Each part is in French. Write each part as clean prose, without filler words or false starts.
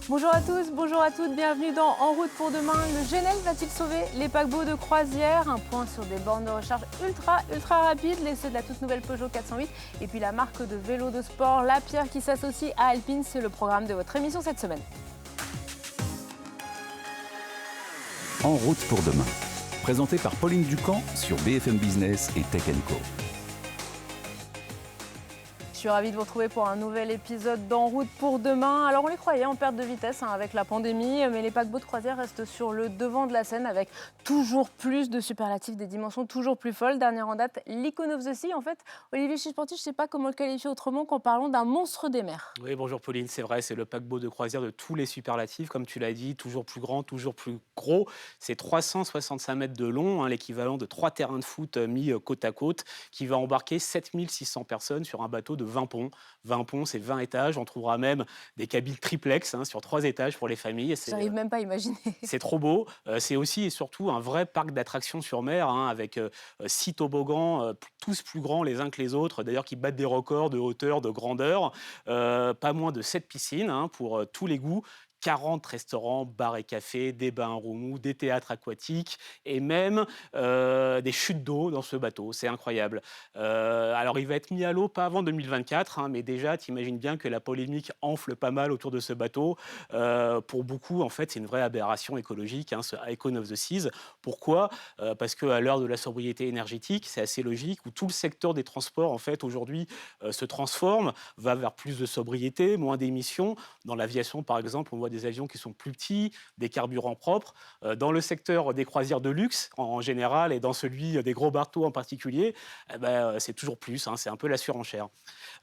Bonjour à tous, bonjour à toutes, bienvenue dans En route pour demain. Le GNL va-t-il sauver les paquebots de croisière? Un point sur des bornes de recharge ultra rapides, l'essai de la toute nouvelle Peugeot 408 et puis la marque de vélo de sport Lapierre qui s'associe à Alpine. C'est le programme de votre émission cette semaine. En route pour demain, présenté par Pauline Ducamp sur BFM Business et Tech & Co. Je suis ravie de vous retrouver pour un nouvel épisode d'En route pour demain. Alors on les croyait en perte de vitesse avec la pandémie, mais les paquebots de croisière restent sur le devant de la scène avec toujours plus de superlatifs, des dimensions toujours plus folles. Dernière en date, l'Icon of the Sea. En fait, Olivier Chichporti, je ne sais pas comment le qualifier autrement qu'en parlant d'un monstre des mers. Oui, bonjour Pauline, c'est vrai, c'est le paquebot de croisière de tous les superlatifs, comme tu l'as dit, toujours plus grand, toujours plus gros. C'est 365 mètres de long, l'équivalent de 3 terrains de foot mis côte à côte, qui va embarquer 7600 personnes sur un bateau de 20 ponts. 20 ponts, c'est 20 étages. On trouvera même des cabines triplex sur 3 étages pour les familles. J'arrive même pas à imaginer. C'est trop beau. C'est aussi et surtout un vrai parc d'attractions sur mer, avec 6 toboggans, tous plus grands les uns que les autres, d'ailleurs qui battent des records de hauteur, de grandeur. Pas moins de 7 piscines pour tous les goûts. 40 restaurants, bars et cafés, des bains à remous, des théâtres aquatiques et même des chutes d'eau dans ce bateau. C'est incroyable. Alors, il va être mis à l'eau pas avant 2024, mais déjà, tu imagines bien que la polémique enfle pas mal autour de ce bateau. Pour beaucoup, en fait, c'est une vraie aberration écologique, ce Icon of the Seas. Pourquoi Parce qu'à l'heure de la sobriété énergétique, c'est assez logique, où tout le secteur des transports, en fait, aujourd'hui, se transforme, va vers plus de sobriété, moins d'émissions. Dans l'aviation, par exemple, on voit des avions qui sont plus petits, des carburants propres. Dans le secteur des croisières de luxe, en général, et dans celui des gros bateaux en particulier, c'est toujours plus, c'est un peu la surenchère.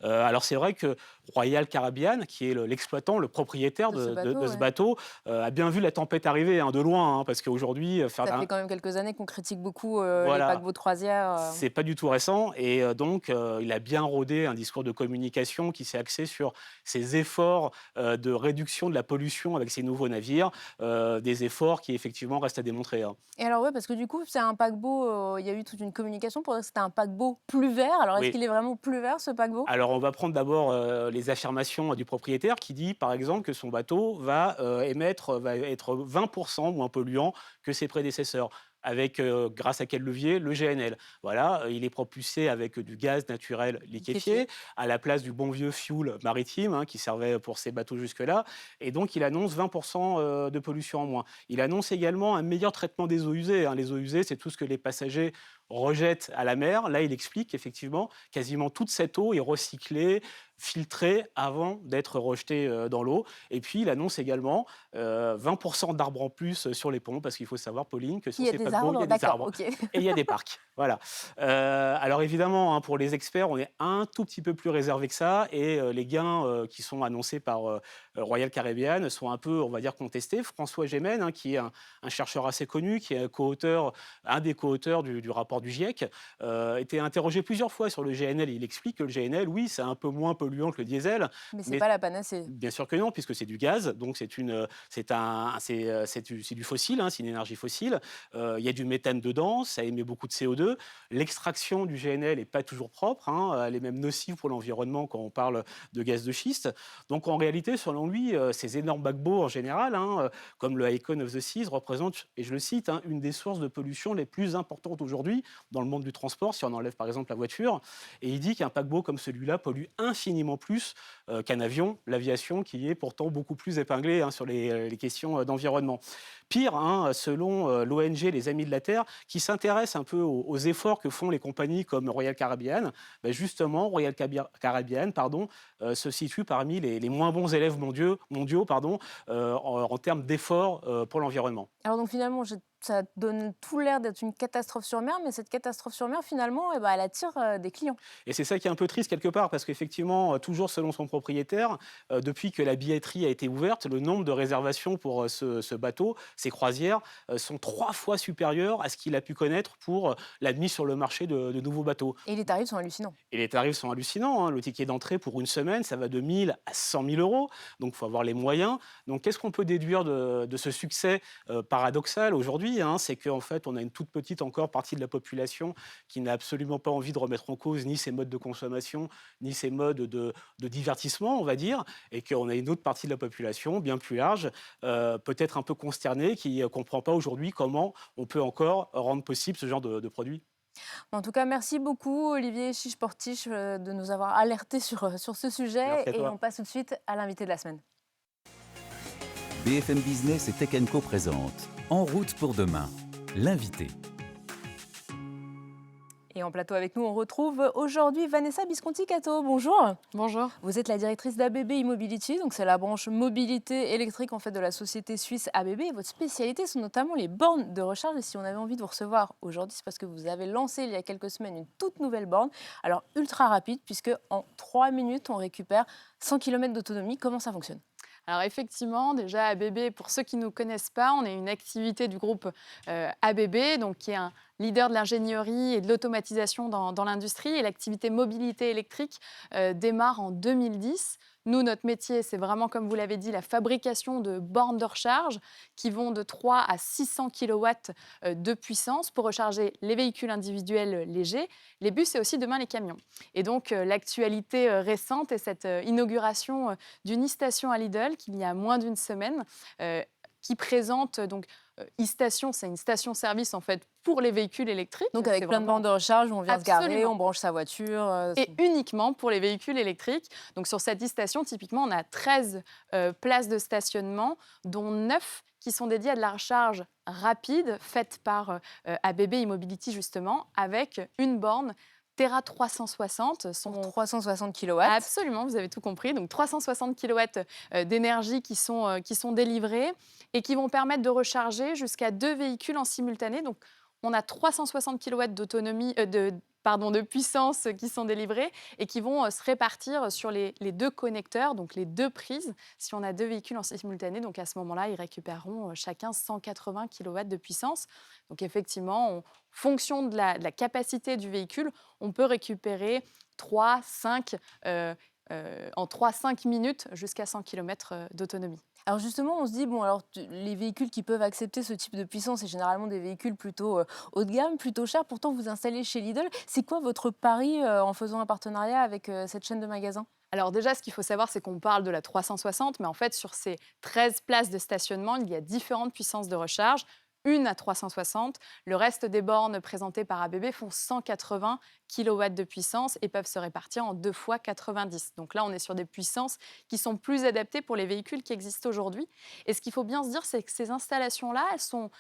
Alors c'est vrai que Royal Caribbean, qui est l'exploitant, le propriétaire de ce bateau, a bien vu la tempête arriver de loin, parce qu'aujourd'hui... Ça fait quand même quelques années qu'on critique beaucoup les Voilà. paquebots de croisière. C'est pas du tout récent et donc il a bien rodé un discours de communication qui s'est axé sur ses efforts de réduction de la pollution avec ces nouveaux navires, des efforts qui effectivement restent à démontrer. Et alors, ouais, parce que du coup, c'est un paquebot, il y a eu toute une communication pour dire que c'était un paquebot plus vert. Alors, est-ce Oui. qu'il est vraiment plus vert, ce paquebot? Alors, on va prendre d'abord les affirmations du propriétaire qui dit, par exemple, que son bateau va être 20% moins polluant que ses prédécesseurs. Avec, grâce à quel levier? Le GNL. Voilà, il est propulsé avec du gaz naturel liquéfié, à la place du bon vieux fuel maritime qui servait pour ces bateaux jusque-là. Et donc, il annonce 20% de pollution en moins. Il annonce également un meilleur traitement des eaux usées. Les eaux usées, c'est tout ce que les passagers rejettent à la mer. Là, il explique qu'effectivement, quasiment toute cette eau est recyclée, filtrée avant d'être rejetée dans l'eau. Et puis, il annonce également 20% d'arbres en plus sur les ponts, parce qu'il faut savoir, Pauline, que sur ces paquebots, il y a des arbres. Okay. Et il y a des parcs. Voilà. Alors évidemment, pour les experts, on est un tout petit peu plus réservé que ça. Et les gains qui sont annoncés par Royal Caribbean sont un peu, on va dire, contestés. François Gémen, qui est un chercheur assez connu, qui est un des co-auteurs du rapport du GIEC, était interrogé plusieurs fois sur le GNL. Il explique que le GNL, oui, c'est un peu moins polluant que le diesel. Mais c'est pas la panacée. Bien sûr que non, puisque c'est du gaz, donc c'est du fossile, c'est une énergie fossile. Il y a du méthane dedans, ça émet beaucoup de CO2. L'extraction du GNL n'est pas toujours propre, elle est même nocive pour l'environnement quand on parle de gaz de schiste. Donc en réalité, selon lui, ces énormes paquebots en général, comme le Icon of the Seas, représentent, et je le cite, une des sources de pollution les plus importantes aujourd'hui dans le monde du transport, si on enlève par exemple la voiture. Et il dit qu'un paquebot comme celui-là pollue infiniment plus qu'un avion, l'aviation qui est pourtant beaucoup plus épinglée sur les questions d'environnement. Pire, selon l'ONG Les Amis de la Terre, qui s'intéresse un peu aux efforts que font les compagnies comme Royal Caribbean, justement, Royal Caribbean se situe parmi les moins bons élèves mondiaux en termes d'efforts pour l'environnement. Alors donc finalement, ça donne tout l'air d'être une catastrophe sur mer, mais cette catastrophe sur mer, finalement, elle attire des clients. Et c'est ça qui est un peu triste quelque part, parce qu'effectivement, toujours selon son propriétaire, depuis que la billetterie a été ouverte, le nombre de réservations pour ce bateau, ces croisières, sont 3 fois supérieurs à ce qu'il a pu connaître pour la mise sur le marché de nouveaux bateaux. Et les tarifs sont hallucinants. Et les tarifs sont hallucinants. Le ticket d'entrée pour une semaine, ça va de 1 000 à 100 000 euros. Donc, il faut avoir les moyens. Donc, qu'est-ce qu'on peut déduire de ce succès paradoxal aujourd'hui? aujourd'hui, hein, c'est qu'en fait, on a une toute petite encore partie de la population qui n'a absolument pas envie de remettre en cause ni ses modes de consommation, ni ses modes de divertissement, on va dire, et qu'on a une autre partie de la population, bien plus large, peut-être un peu consternée, qui ne comprend pas aujourd'hui comment on peut encore rendre possible ce genre de produit. En tout cas, merci beaucoup Olivier Chiche-Portiche de nous avoir alertés sur ce sujet Merci à et toi. on passe tout de suite à l'invité de la semaine. BFM Business et Tech Co présente En route pour demain, l'invité. Et en plateau avec nous, on retrouve aujourd'hui Vanessa Bisconti-Cato. Bonjour. Bonjour. Vous êtes la directrice d'ABB e-Mobility, donc c'est la branche mobilité électrique en fait de la société suisse ABB. Et votre spécialité sont notamment les bornes de recharge. Et si on avait envie de vous recevoir aujourd'hui, c'est parce que vous avez lancé il y a quelques semaines une toute nouvelle borne. Alors ultra rapide, puisque en 3 minutes, on récupère 100 km d'autonomie. Comment ça fonctionne ? Alors effectivement, déjà ABB, pour ceux qui ne nous connaissent pas, on est une activité du groupe ABB, donc qui est un leader de l'ingénierie et de l'automatisation dans l'industrie. Et l'activité mobilité électrique démarre en 2010. Nous, notre métier, c'est vraiment, comme vous l'avez dit, la fabrication de bornes de recharge qui vont de 3 à 600 kW de puissance pour recharger les véhicules individuels légers, les bus et aussi demain les camions. Et donc, l'actualité récente est cette inauguration d'une e-station à Lidl qu'il y a moins d'une semaine qui présente donc e-station, c'est une station-service en fait pour les véhicules électriques. Donc avec C'est plein de vraiment- bornes de recharge où on vient se garer, Absolument. on branche sa voiture. Et uniquement pour les véhicules électriques. Donc sur cette e-station, typiquement, on a 13 places de stationnement, dont 9 qui sont dédiées à de la recharge rapide, faite par ABB e-Mobility justement, avec une borne Terra 360. Pour 360 kW. Absolument, vous avez tout compris. Donc 360 kW d'énergie qui sont délivrés et qui vont permettre de recharger jusqu'à 2 véhicules en simultané. Donc on a 360 kW d'autonomie, de puissance qui sont délivrés et qui vont se répartir sur les 2 connecteurs, donc les 2 prises, si on a 2 véhicules en simultané. Donc à ce moment-là, ils récupéreront chacun 180 kW de puissance. Donc effectivement, en fonction de la capacité du véhicule, on peut récupérer 3-5 minutes jusqu'à 100 km d'autonomie. Alors justement, on se dit, bon, alors les véhicules qui peuvent accepter ce type de puissance, c'est généralement des véhicules plutôt haut de gamme, plutôt chers. Pourtant, vous installez chez Lidl. C'est quoi votre pari en faisant un partenariat avec cette chaîne de magasins ? Alors déjà, ce qu'il faut savoir, c'est qu'on parle de la 360, mais en fait, sur ces 13 places de stationnement, il y a différentes puissances de recharge. Une à 360. Le reste des bornes présentées par ABB font 180 kW de puissance et peuvent se répartir en 2 fois 90. Donc là, on est sur des puissances qui sont plus adaptées pour les véhicules qui existent aujourd'hui. Et ce qu'il faut bien se dire, c'est que ces installations-là, elles sont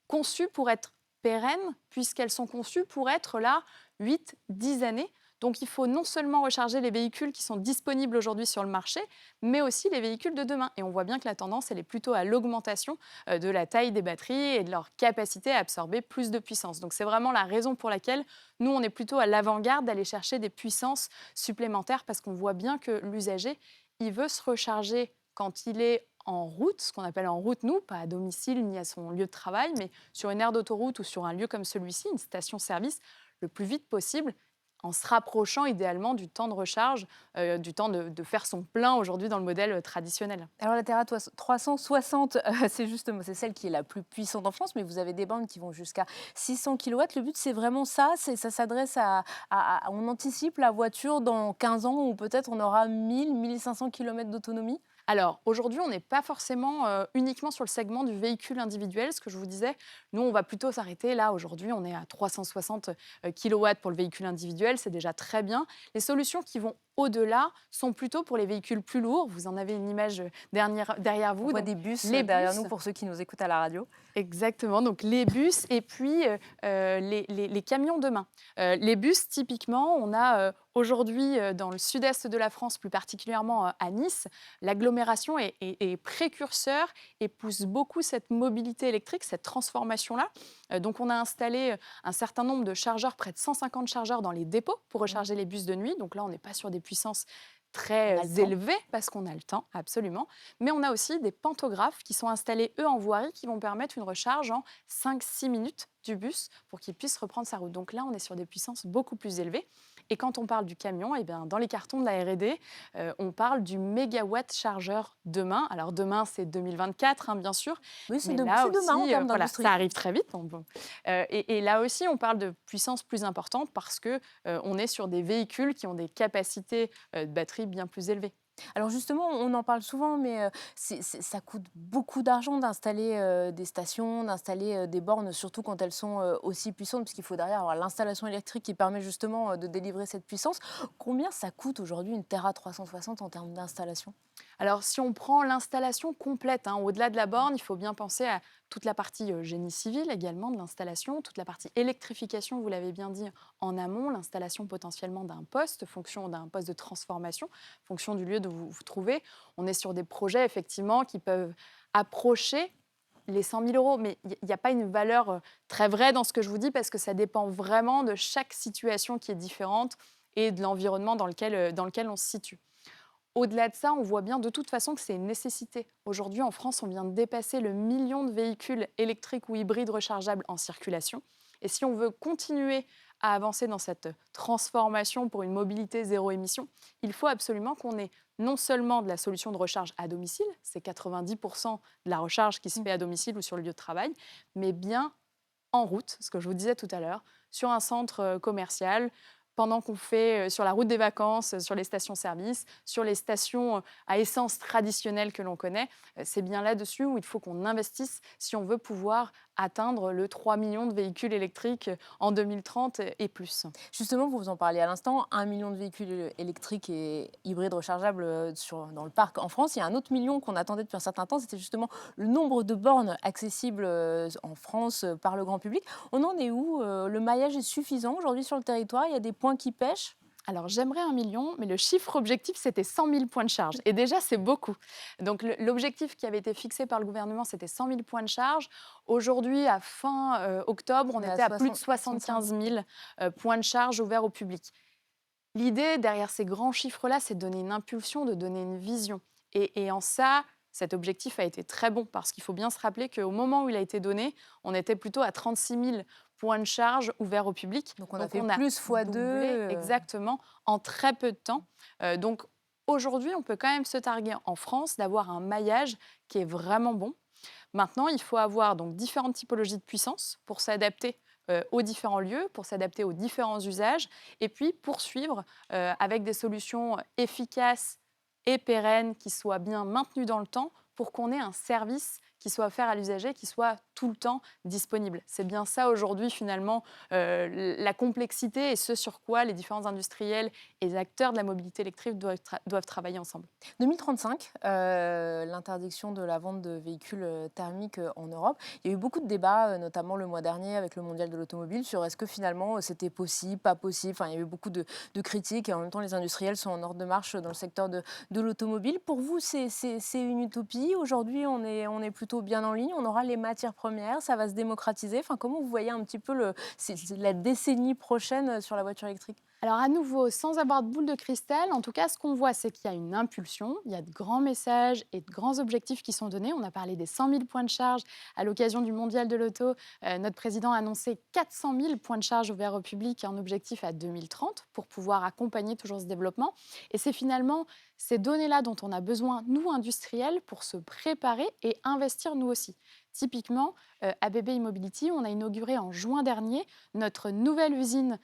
conçues pour être pérennes, puisqu'elles sont conçues pour être là 8-10 années. Donc, il faut non seulement recharger les véhicules qui sont disponibles aujourd'hui sur le marché, mais aussi les véhicules de demain. Et on voit bien que la tendance, elle est plutôt à l'augmentation de la taille des batteries et de leur capacité à absorber plus de puissance. Donc, c'est vraiment la raison pour laquelle nous, on est plutôt à l'avant-garde d'aller chercher des puissances supplémentaires parce qu'on voit bien que l'usager, il veut se recharger quand il est en route, ce qu'on appelle en route, nous, pas à domicile ni à son lieu de travail, mais sur une aire d'autoroute ou sur un lieu comme celui-ci, une station-service, le plus vite possible, en se rapprochant idéalement du temps de recharge, du temps de faire son plein aujourd'hui dans le modèle traditionnel. Alors la Terra 360, c'est celle qui est la plus puissante en France, mais vous avez des bornes qui vont jusqu'à 600 kW. Le but, c'est vraiment ça, ça s'adresse on anticipe la voiture dans 15 ans où peut-être on aura 1000-1500 km d'autonomie. Alors, aujourd'hui, on n'est pas forcément uniquement sur le segment du véhicule individuel, ce que je vous disais. Nous, on va plutôt s'arrêter là. Aujourd'hui, on est à 360 kW pour le véhicule individuel. C'est déjà très bien. Les solutions qui vont au-delà sont plutôt pour les véhicules plus lourds. Vous en avez une image derrière vous. On voit Donc, des bus les derrière bus. nous pour ceux qui nous écoutent à la radio. Exactement, donc les bus et puis les camions demain. Les bus, typiquement, on a aujourd'hui dans le sud-est de la France, plus particulièrement à Nice, l'agglomération est précurseur et pousse beaucoup cette mobilité électrique, cette transformation-là. Donc on a installé un certain nombre de chargeurs, près de 150 chargeurs dans les dépôts pour recharger les bus de nuit. Donc là, on n'est pas sur des puissances très élevées parce qu'on a le temps, absolument. Mais on a aussi des pantographes qui sont installés, eux, en voirie, qui vont permettre une recharge en 5-6 minutes du bus pour qu'il puisse reprendre sa route. Donc là, on est sur des puissances beaucoup plus élevées. Et quand on parle du camion, eh bien, dans les cartons de la R&D, on parle du mégawatt chargeur demain. Alors demain, c'est 2024, hein, bien sûr. Oui, c'est Mais là demain en aussi, termes voilà, d'industrie. ça arrive très vite. Et là aussi, on parle de puissance plus importante parce qu'on est sur des véhicules qui ont des capacités de batterie bien plus élevées. Alors justement, on en parle souvent, mais ça coûte beaucoup d'argent d'installer des stations, d'installer des bornes, surtout quand elles sont aussi puissantes, puisqu'il faut derrière avoir l'installation électrique qui permet justement de délivrer cette puissance. Combien ça coûte aujourd'hui une Terra 360 en termes d'installation? Alors, si on prend l'installation complète, hein, au-delà de la borne, il faut bien penser à toute la partie génie civil également de l'installation, toute la partie électrification, vous l'avez bien dit, en amont, l'installation potentiellement d'un poste, fonction d'un poste de transformation, fonction du lieu où vous vous trouvez. On est sur des projets, effectivement, qui peuvent approcher les 100 000 euros. Mais il n'y a pas une valeur très vraie dans ce que je vous dis, parce que ça dépend vraiment de chaque situation qui est différente et de l'environnement dans lequel on se situe. Au-delà de ça, on voit bien de toute façon que c'est une nécessité. Aujourd'hui, en France, on vient de dépasser le million de véhicules électriques ou hybrides rechargeables en circulation. Et si on veut continuer à avancer dans cette transformation pour une mobilité zéro émission, il faut absolument qu'on ait non seulement de la solution de recharge à domicile, c'est 90% de la recharge qui se fait à domicile ou sur le lieu de travail, mais bien en route, ce que je vous disais tout à l'heure, sur un centre commercial, pendant qu'on fait sur la route des vacances, sur les stations-service, sur les stations à essence traditionnelles que l'on connaît. C'est bien là-dessus où il faut qu'on investisse si on veut pouvoir atteindre le 3 millions de véhicules électriques en 2030 et plus. Justement, vous en parliez à l'instant, 1 million de véhicules électriques et hybrides rechargeables dans le parc en France. Il y a un autre million qu'on attendait depuis un certain temps, c'était justement le nombre de bornes accessibles en France par le grand public. On en est où? Le maillage est suffisant aujourd'hui sur le territoire? Il y a des points qui pêchent? Alors, j'aimerais 1 million, mais le chiffre objectif, c'était 100 000 points de charge. Et déjà, c'est beaucoup. Donc, l'objectif qui avait été fixé par le gouvernement, c'était 100 000 points de charge. Aujourd'hui, à fin octobre, on était à plus de 75 000 points de charge ouverts au public. L'idée derrière ces grands chiffres-là, c'est de donner une impulsion, de donner une vision. Et en ça, cet objectif a été très bon, parce qu'il faut bien se rappeler qu'au moment où il a été donné, on était plutôt à 36 000 points de charge ouverts au public. Donc on a fait plus fois deux. Exactement, en très peu de temps. Donc aujourd'hui, on peut quand même se targuer en France d'avoir un maillage qui est vraiment bon. Maintenant, il faut avoir donc différentes typologies de puissance pour s'adapter aux différents lieux, pour s'adapter aux différents usages, et puis poursuivre avec des solutions efficaces et pérennes qui soient bien maintenues dans le temps pour qu'on ait un service qui soit offert à l'usager, qui soit tout le temps disponible. C'est bien ça aujourd'hui finalement, la complexité et ce sur quoi les différents industriels et les acteurs de la mobilité électrique doivent travailler ensemble. 2035, l'interdiction de la vente de véhicules thermiques en Europe. Il y a eu beaucoup de débats, notamment le mois dernier avec le Mondial de l'automobile, sur est-ce que finalement c'était possible, pas possible. Enfin, il y a eu beaucoup de critiques et en même temps les industriels sont en ordre de marche dans le secteur de l'automobile. Pour vous, c'est une utopie. Aujourd'hui, on est plutôt bien en ligne. On aura les matières premières, ça va se démocratiser. Enfin, comment vous voyez un petit peu la décennie prochaine sur la voiture électrique? Alors à nouveau, sans avoir de boule de cristal, en tout cas, ce qu'on voit, c'est qu'il y a une impulsion, il y a de grands messages et de grands objectifs qui sont donnés. On a parlé des 100 000 points de charge à l'occasion du Mondial de l'auto. Notre président a annoncé 400 000 points de charge ouverts au public, un objectif à 2030 pour pouvoir accompagner toujours ce développement. Et c'est finalement ces données-là dont on a besoin, nous, industriels, pour se préparer et investir nous aussi. Typiquement, ABB E-Mobility, on a inauguré en juin dernier notre nouvelle usine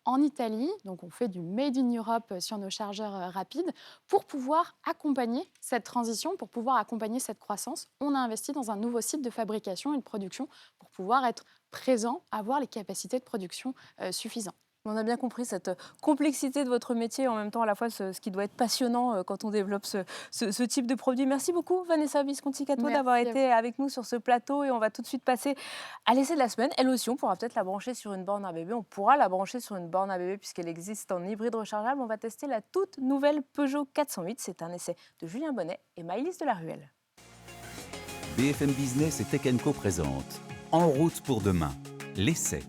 en Italie. Donc, on fait du Made in Europe sur nos chargeurs rapides pour pouvoir accompagner cette transition, pour pouvoir accompagner cette croissance. On a investi dans un nouveau site de fabrication et de production pour pouvoir être présent, avoir les capacités de production suffisantes. On a bien compris cette complexité de votre métier, en même temps à la fois ce qui doit être passionnant quand on développe ce type de produit. Merci beaucoup Vanessa Visconti-Catteau d'avoir été avec nous sur ce plateau, et on va tout de suite passer à l'essai de la semaine. Elle aussi, on pourra peut-être la brancher sur une borne ABB. On pourra la brancher sur une borne ABB puisqu'elle existe en hybride rechargeable. On va tester la toute nouvelle Peugeot 408. C'est un essai de Julien Bonnet et Maëlys Delaruelle. BFM Business et Tech & Co présente En route pour demain, l'essai.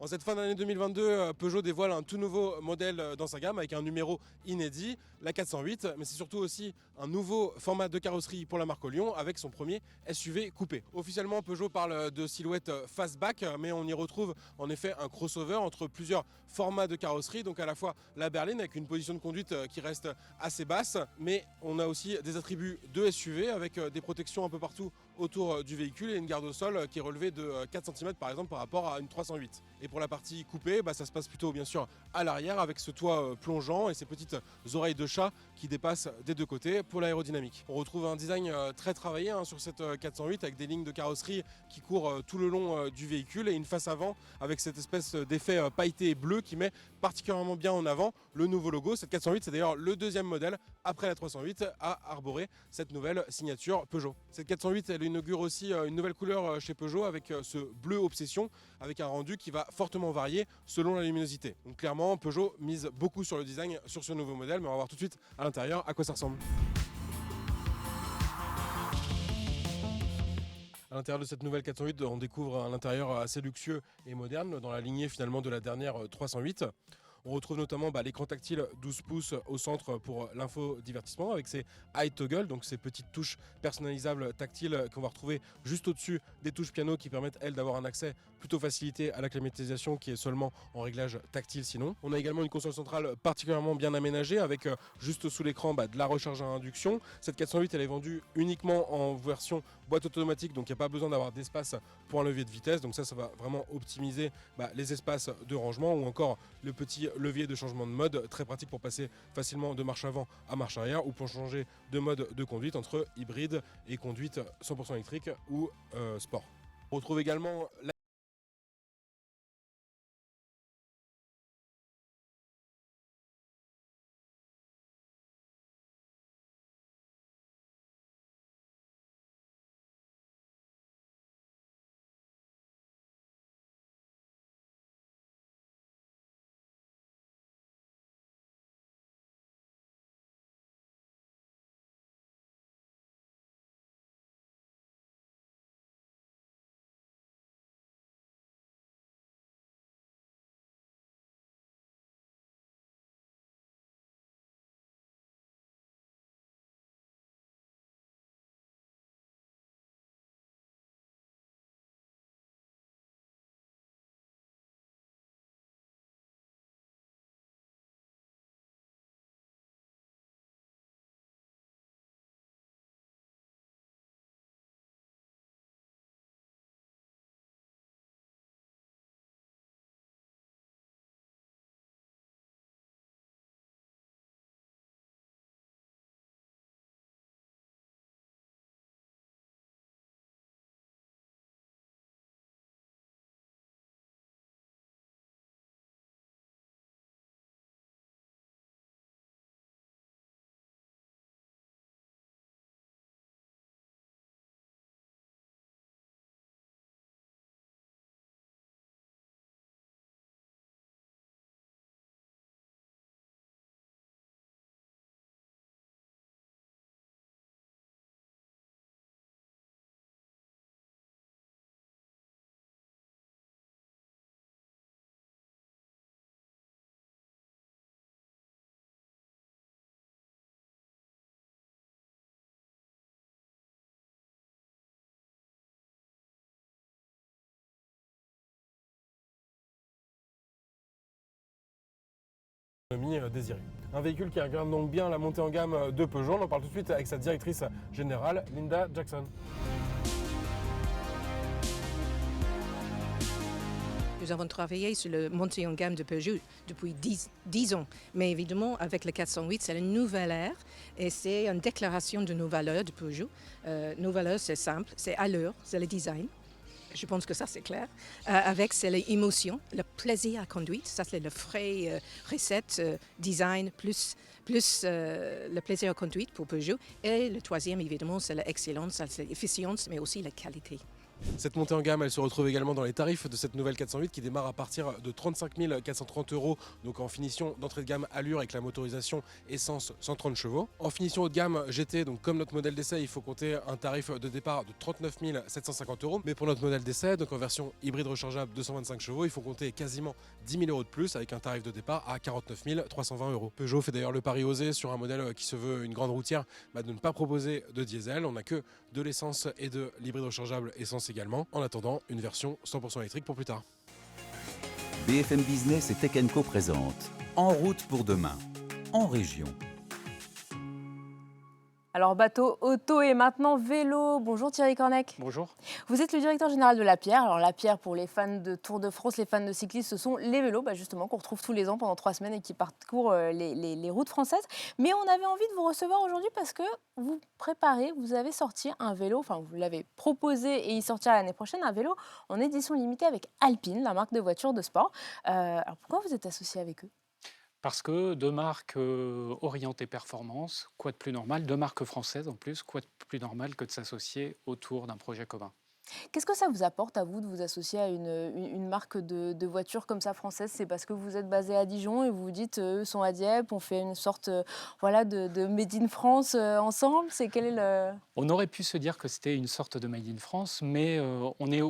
En cette fin d'année 2022, Peugeot dévoile un tout nouveau modèle dans sa gamme avec un numéro inédit, la 408, mais c'est surtout aussi un nouveau format de carrosserie pour la marque Lyon avec son premier SUV coupé. Officiellement, Peugeot parle de silhouette fastback, mais on y retrouve en effet un crossover entre plusieurs formats de carrosserie, donc à la fois la berline avec une position de conduite qui reste assez basse, mais on a aussi des attributs de SUV avec des protections un peu partout autour du véhicule et une garde au sol qui est relevée de 4 cm par exemple par rapport à une 308. Et pour la partie coupée, ça se passe plutôt bien sûr à l'arrière avec ce toit plongeant et ces petites oreilles de chat qui dépassent des deux côtés pour l'aérodynamique. On retrouve un design très travaillé sur cette 408 avec des lignes de carrosserie qui courent tout le long du véhicule et une face avant avec cette espèce d'effet pailleté bleu qui met particulièrement bien en avant le nouveau logo. Cette 408, c'est d'ailleurs le deuxième modèle après la 308 à arborer cette nouvelle signature Peugeot. Cette 408, elle inaugure aussi une nouvelle couleur chez Peugeot avec ce bleu obsession avec un rendu qui va fortement varier selon la luminosité. Donc clairement, Peugeot mise beaucoup sur le design sur ce nouveau modèle, mais on va voir tout de suite à l'intérieur à quoi ça ressemble. À l'intérieur de cette nouvelle 408, on découvre un intérieur assez luxueux et moderne dans la lignée finalement de la dernière 308. On retrouve notamment l'écran tactile 12 pouces au centre pour l'infodivertissement avec ses eye toggle, donc ces petites touches personnalisables tactiles qu'on va retrouver juste au-dessus des touches piano qui permettent elles d'avoir un accès plutôt facilité à la climatisation qui est seulement en réglage tactile sinon. On a également une console centrale particulièrement bien aménagée avec juste sous l'écran de la recharge à induction. Cette 408 elle est vendue uniquement en version boîte automatique, donc il n'y a pas besoin d'avoir d'espace pour un levier de vitesse, donc ça va vraiment optimiser les espaces de rangement ou encore le petit levier de changement de mode, très pratique pour passer facilement de marche avant à marche arrière ou pour changer de mode de conduite entre hybride et conduite 100% électrique ou sport. On retrouve également désiré. Un véhicule qui incarne donc bien la montée en gamme de Peugeot. On en parle tout de suite avec sa directrice générale, Linda Jackson. Nous avons travaillé sur la montée en gamme de Peugeot depuis 10 ans. Mais évidemment, avec le 408, c'est une nouvelle ère et c'est une déclaration de nos valeurs de Peugeot. Nos valeurs, c'est simple, c'est allure, c'est le design. Je pense que ça, c'est clair. Avec, c'est l'émotion, le plaisir à conduire. Ça, c'est le frais recette, design, plus le plaisir à conduire pour Peugeot. Et le troisième, évidemment, c'est l'excellence, c'est l'efficience, mais aussi la qualité. Cette montée en gamme, elle se retrouve également dans les tarifs de cette nouvelle 408 qui démarre à partir de 35 430 €, donc en finition d'entrée de gamme Allure avec la motorisation essence 130 chevaux. En finition haut de gamme GT, donc comme notre modèle d'essai, il faut compter un tarif de départ de 39 750 €. Mais pour notre modèle d'essai, donc en version hybride rechargeable 225 chevaux, il faut compter quasiment 10 000 € de plus avec un tarif de départ à 49 320 €. Peugeot fait d'ailleurs le pari osé sur un modèle qui se veut une grande routière de ne pas proposer de diesel. On n'a que de l'essence et de l'hybride rechargeable essence également, en attendant une version 100% électrique pour plus tard. BFM Business et Tech Co présente En route pour demain, en région. Alors bateau, auto et maintenant vélo. Bonjour Thierry Cornec. Bonjour. Vous êtes le directeur général de La Pierre. Alors La Pierre, pour les fans de Tour de France, les fans de cyclisme, ce sont les vélos justement qu'on retrouve tous les ans pendant 3 semaines et qui parcourent les routes françaises. Mais on avait envie de vous recevoir aujourd'hui parce que vous préparez, vous avez sorti un vélo, enfin vous l'avez proposé et il sortira l'année prochaine, un vélo en édition limitée avec Alpine, la marque de voitures de sport. Alors pourquoi vous êtes associé avec eux ? Parce que 2 marques orientées performance, quoi de plus normal, 2 marques françaises en plus, quoi de plus normal que de s'associer autour d'un projet commun. Qu'est-ce que ça vous apporte à vous de vous associer à une marque de voiture comme ça française ? C'est parce que vous êtes basé à Dijon et vous vous dites, eux sont à Dieppe, on fait une sorte de Made in France ensemble. Quel est le... On aurait pu se dire que c'était une sorte de Made in France, mais on est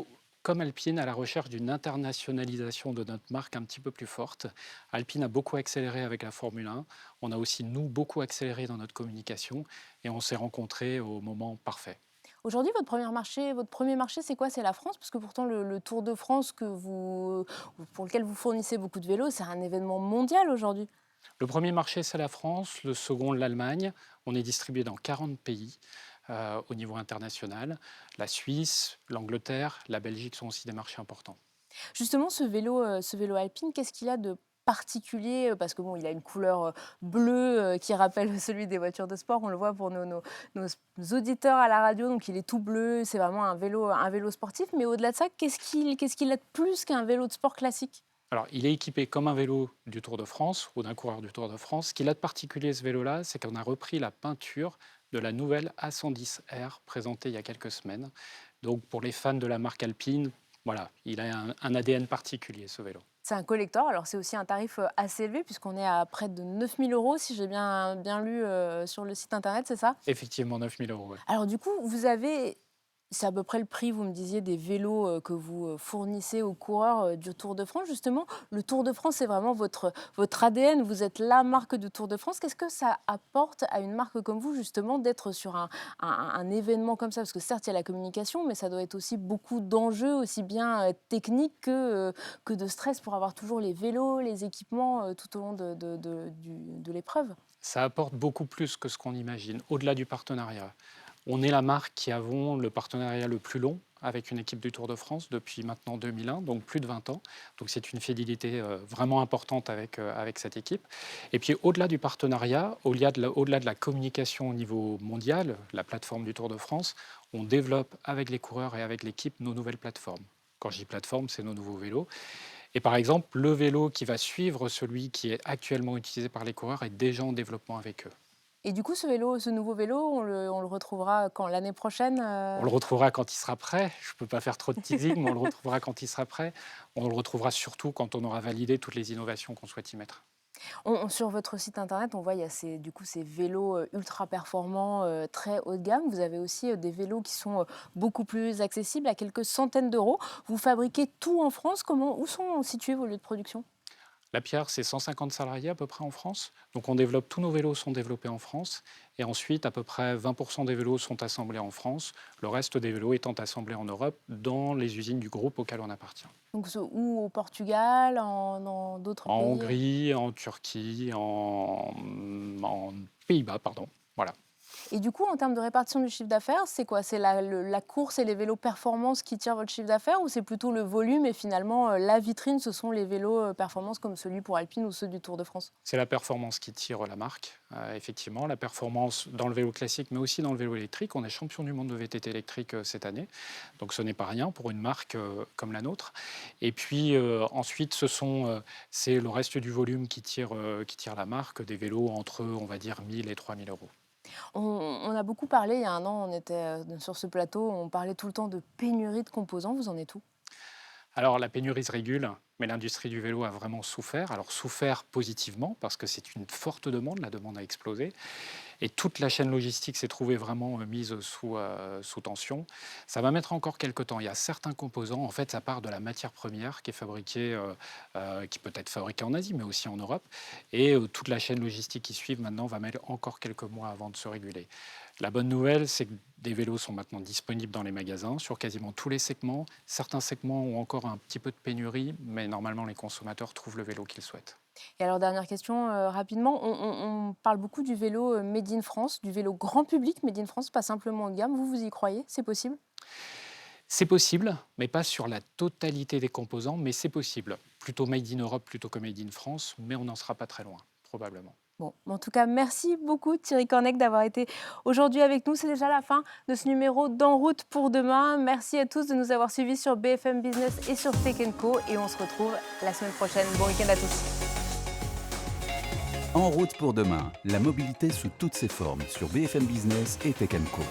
comme Alpine à la recherche d'une internationalisation de notre marque un petit peu plus forte. Alpine a beaucoup accéléré avec la Formule 1. On a aussi, nous, beaucoup accéléré dans notre communication et on s'est rencontrés au moment parfait. Aujourd'hui, votre premier marché, c'est quoi ? C'est la France ? Parce que pourtant, le Tour de France pour lequel vous fournissez beaucoup de vélos, c'est un événement mondial aujourd'hui. Le premier marché, c'est la France. Le second, l'Allemagne. On est distribué dans 40 pays au niveau international. La Suisse, l'Angleterre, la Belgique sont aussi des marchés importants. Justement, ce vélo Alpine, qu'est-ce qu'il a de particulier ? Parce que il a une couleur bleue qui rappelle celui des voitures de sport. On le voit pour nos auditeurs à la radio, donc il est tout bleu. C'est vraiment un vélo sportif. Mais au-delà de ça, qu'est-ce qu'il a de plus qu'un vélo de sport classique ? Alors, il est équipé comme un vélo du Tour de France ou d'un coureur du Tour de France. Ce qu'il a de particulier, ce vélo-là, c'est qu'on a repris la peinture de la nouvelle A110R présentée il y a quelques semaines. Donc, pour les fans de la marque Alpine, voilà, il a un ADN particulier, ce vélo. C'est un collector, alors c'est aussi un tarif assez élevé puisqu'on est à près de 9 000 € si j'ai bien lu sur le site internet, c'est ça ? Effectivement, 9 000 €. Ouais. Alors du coup, c'est à peu près le prix, vous me disiez, des vélos que vous fournissez aux coureurs du Tour de France. Justement, le Tour de France, c'est vraiment votre ADN. Vous êtes la marque du Tour de France. Qu'est-ce que ça apporte à une marque comme vous, justement, d'être sur un événement comme ça ? Parce que certes, il y a la communication, mais ça doit être aussi beaucoup d'enjeux, aussi bien techniques que de stress pour avoir toujours les vélos, les équipements tout au long de l'épreuve. Ça apporte beaucoup plus que ce qu'on imagine, au-delà du partenariat. On est la marque qui avons le partenariat le plus long avec une équipe du Tour de France depuis maintenant 2001, donc plus de 20 ans. Donc c'est une fidélité vraiment importante avec cette équipe. Et puis au-delà du partenariat, au-delà de la communication au niveau mondial, la plateforme du Tour de France, on développe avec les coureurs et avec l'équipe nos nouvelles plateformes. Quand je dis plateforme, c'est nos nouveaux vélos. Et par exemple, le vélo qui va suivre celui qui est actuellement utilisé par les coureurs est déjà en développement avec eux. Et du coup, ce nouveau vélo, on le retrouvera quand ? L'année prochaine On le retrouvera quand il sera prêt. Je ne peux pas faire trop de teasing, mais on le retrouvera quand il sera prêt. On le retrouvera surtout quand on aura validé toutes les innovations qu'on souhaite y mettre. Sur votre site internet, on voit il y a ces vélos ultra performants, très haut de gamme. Vous avez aussi des vélos qui sont beaucoup plus accessibles, à quelques centaines d'euros. Vous fabriquez tout en France. Où sont situés vos lieux de production ? La Pierre, c'est 150 salariés à peu près en France. Donc on développe, tous nos vélos sont développés en France. Et ensuite, à peu près 20% des vélos sont assemblés en France. Le reste des vélos étant assemblés en Europe, dans les usines du groupe auquel on appartient. Donc où au Portugal, dans d'autres pays ? En Hongrie, en Turquie, en Pays-Bas, pardon. Voilà. Et du coup, en termes de répartition du chiffre d'affaires, c'est quoi ? C'est la course et les vélos performance qui tirent votre chiffre d'affaires ou c'est plutôt le volume et finalement la vitrine, ce sont les vélos performance comme celui pour Alpine ou ceux du Tour de France ? C'est la performance qui tire la marque, effectivement. La performance dans le vélo classique, mais aussi dans le vélo électrique. On est champion du monde de VTT électrique cette année. Donc ce n'est pas rien pour une marque comme la nôtre. Et puis ensuite, c'est le reste du volume qui tire la marque, des vélos entre, on va dire, 1 000 et 3 000 €. On a beaucoup parlé, il y a un an, on était sur ce plateau, on parlait tout le temps de pénurie de composants. Vous en êtes où? Alors la pénurie se régule, mais l'industrie du vélo a vraiment souffert. Alors souffert positivement parce que c'est une forte demande, la demande a explosé. Et toute la chaîne logistique s'est trouvée vraiment mise sous tension. Ça va mettre encore quelques temps. Il y a certains composants, en fait, ça part de la matière première qui est fabriquée, qui peut être fabriquée en Asie, mais aussi en Europe. Et toute la chaîne logistique qui suit maintenant va mettre encore quelques mois avant de se réguler. La bonne nouvelle, c'est que des vélos sont maintenant disponibles dans les magasins sur quasiment tous les segments. Certains segments ont encore un petit peu de pénurie, mais normalement, les consommateurs trouvent le vélo qu'ils souhaitent. Et alors, dernière question, rapidement, on parle beaucoup du vélo Made in France, du vélo grand public Made in France, pas simplement haut de gamme. Vous y croyez? C'est possible? C'est possible, mais pas sur la totalité des composants, mais c'est possible. Plutôt Made in Europe plutôt que Made in France, mais on n'en sera pas très loin, probablement. Bon, en tout cas, merci beaucoup Thierry Cornec d'avoir été aujourd'hui avec nous. C'est déjà la fin de ce numéro d'En route pour demain. Merci à tous de nous avoir suivis sur BFM Business et sur Tech Co. Et on se retrouve la semaine prochaine. Bon week-end à tous. En route pour demain, la mobilité sous toutes ses formes sur BFM Business et Tech Co.